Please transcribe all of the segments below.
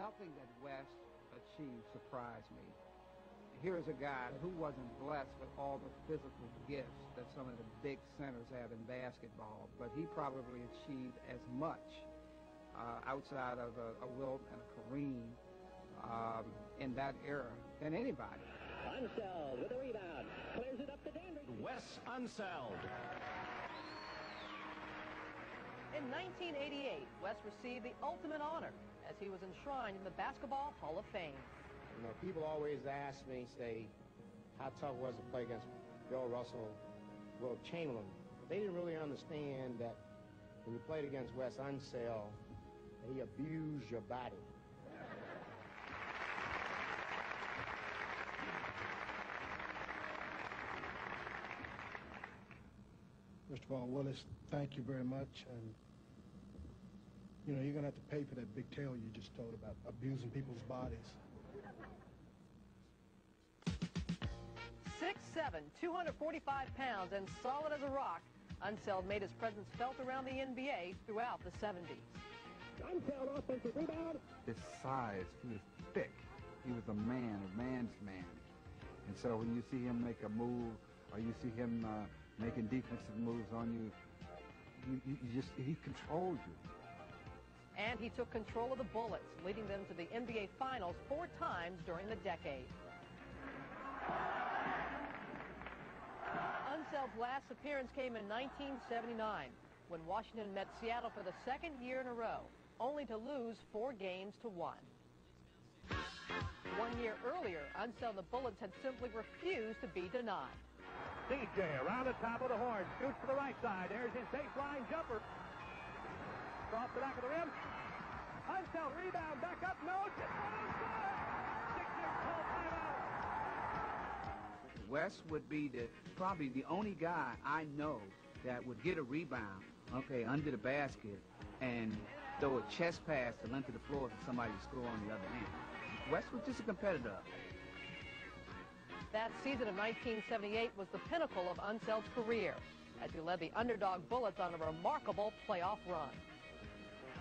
Nothing that West achieved surprised me. Here's a guy who wasn't blessed with all the physical gifts that some of the big centers have in basketball, but he probably achieved as much outside of a Wilt and a Kareem in that era than anybody. Unseld with a rebound. Clears it up to Dandridge. Wes Unseld. In 1988, Wes received the ultimate honor as he was enshrined in the Basketball Hall of Fame. You know, people always ask me, say, how tough was it to play against Bill Russell, Wilt Chamberlain. But they didn't really understand that when you played against Wes Unseld, he abused your body. First of all, Willis, thank you very much. And, you know, you're going to have to pay for that big tale you just told about abusing people's bodies. 6'7", 245 pounds, and solid as a rock, Unseld made his presence felt around the NBA throughout the 70s. Unseld offensive rebound. His size, he was thick. He was a man's man. And so when you see him make a move, or you see him making defensive moves on you, he controlled you. And he took control of the Bullets, leading them to the NBA Finals 4 times during the decade. Unseld's last appearance came in 1979, when Washington met Seattle for the 2nd year in a row, only to lose 4 games to 1. 1 year earlier, Unseld and the Bullets had simply refused to be denied. DJ around the top of the horn, shoots to the right side. There's his baseline jumper. Off the back of the rim. Unseld rebound, back up, no. Sixers call timeout. Wes would be probably the only guy I know that would get a rebound, okay, under the basket and throw a chest pass the length of the floor for somebody to score on the other end. Wes was just a competitor. That season of 1978 was the pinnacle of Unseld's career, as he led the underdog Bullets on a remarkable playoff run.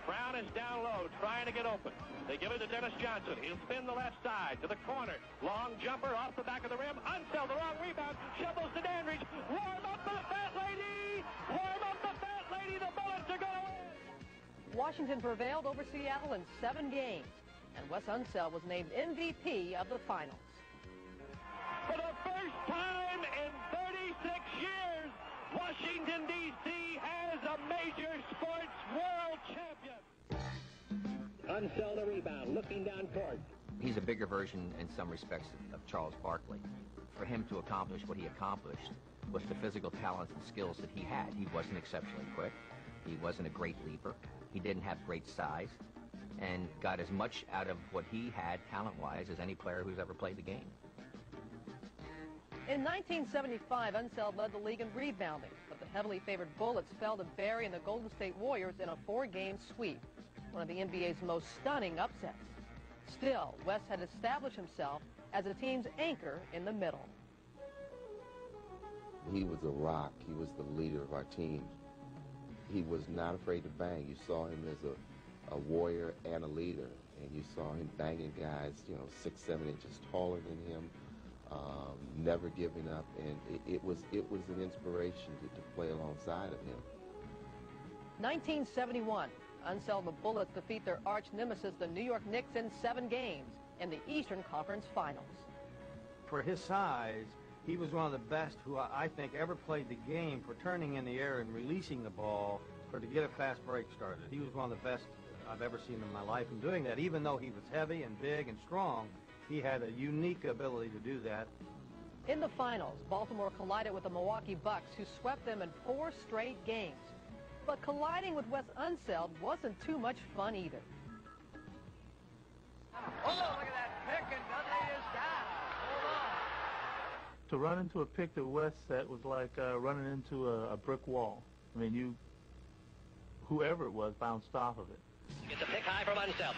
Brown is down low, trying to get open. They give it to Dennis Johnson. He'll spin the left side to the corner. Long jumper off the back of the rim. Unseld, the wrong rebound. Shovels to Dandridge. Warm up the fat lady! Warm up the fat lady! The Bullets are going to win! Washington prevailed over Seattle in 7 games, and Wes Unseld was named MVP of the finals. For the first time in 36 years, Washington, D.C. has a major sports world champion. Unseld a rebound, looking down court. He's a bigger version in some respects of Charles Barkley. For him to accomplish what he accomplished with the physical talents and skills that he had, he wasn't exceptionally quick. He wasn't a great leaper. He didn't have great size, and got as much out of what he had talent-wise as any player who's ever played the game. In 1975, Unseld led the league in rebounding, but the heavily favored Bullets fell to Barry and the Golden State Warriors in a 4-game sweep, one of the NBA's most stunning upsets. Still, Wes had established himself as the team's anchor in the middle. He was a rock. He was the leader of our team. He was not afraid to bang. You saw him as a warrior and a leader, and you saw him banging guys, 6, 7 inches taller than him. Never giving up, and it was an inspiration to play alongside of him. 1971, Unseld and the Bullets defeat their arch nemesis, the New York Knicks, in 7 games in the Eastern Conference Finals. For his size, he was one of the best who I think ever played the game for turning in the air and releasing the ball to get a fast break started. He was one of the best I've ever seen in my life in doing that. Even though he was heavy and big and strong, he had a unique ability to do that. In the finals, Baltimore collided with the Milwaukee Bucks, who swept them in 4 straight games. But colliding with Wes Unseld wasn't too much fun either. Oh, look at that pick, and Dudley is down. Hold on. To run into a pick that Wes set was like running into a brick wall. I mean, whoever it was bounced off of it. Gets a pick high from Unseld.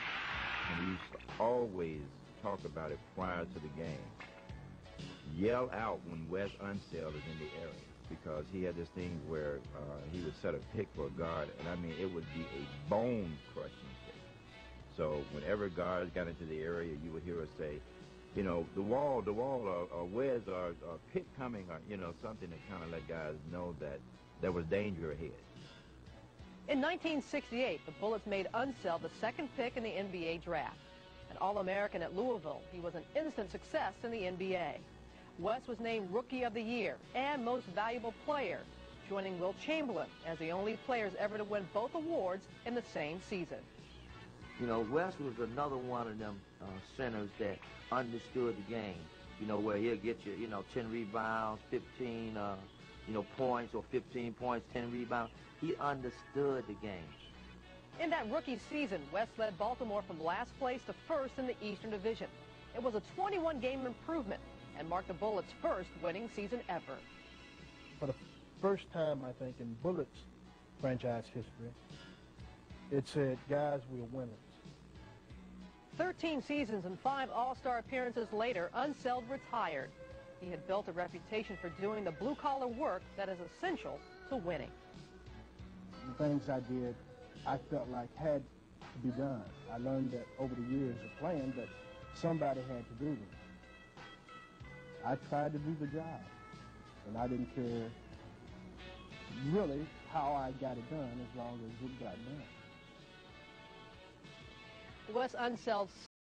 And he used to always talk about it prior to the game. Yell out when Wes Unseld is in the area, because he had this thing where he would set a pick for a guard, and I mean, it would be a bone-crushing pick. So whenever guards got into the area, you would hear us say, you know, the wall, or where's our pit coming, or, you know, something to kind of let guys know that there was danger ahead. In 1968, the Bullets made Unseld the second pick in the NBA draft. An All-American at Louisville, he was an instant success in the NBA. Wes was named Rookie of the Year and Most Valuable Player, joining Wilt Chamberlain as the only players ever to win both awards in the same season. You know, Wes was another one of them centers that understood the game. You know, where he'll get you, 10 rebounds, 15, points, or 15 points, 10 rebounds. He understood the game. In that rookie season, Wes led Baltimore from last place to first in the Eastern Division. It was a 21-game improvement and marked the Bullets' first winning season ever. For the first time, I think, in Bullets franchise history, it said, guys, we're winners. 13 seasons and 5 All-Star appearances later, Unseld retired. He had built a reputation for doing the blue-collar work that is essential to winning. The things I did, I felt like had to be done. I learned that over the years of playing that somebody had to do them. I tried to do the job, and I didn't care really how I got it done as long as it got done. Wes Unseld's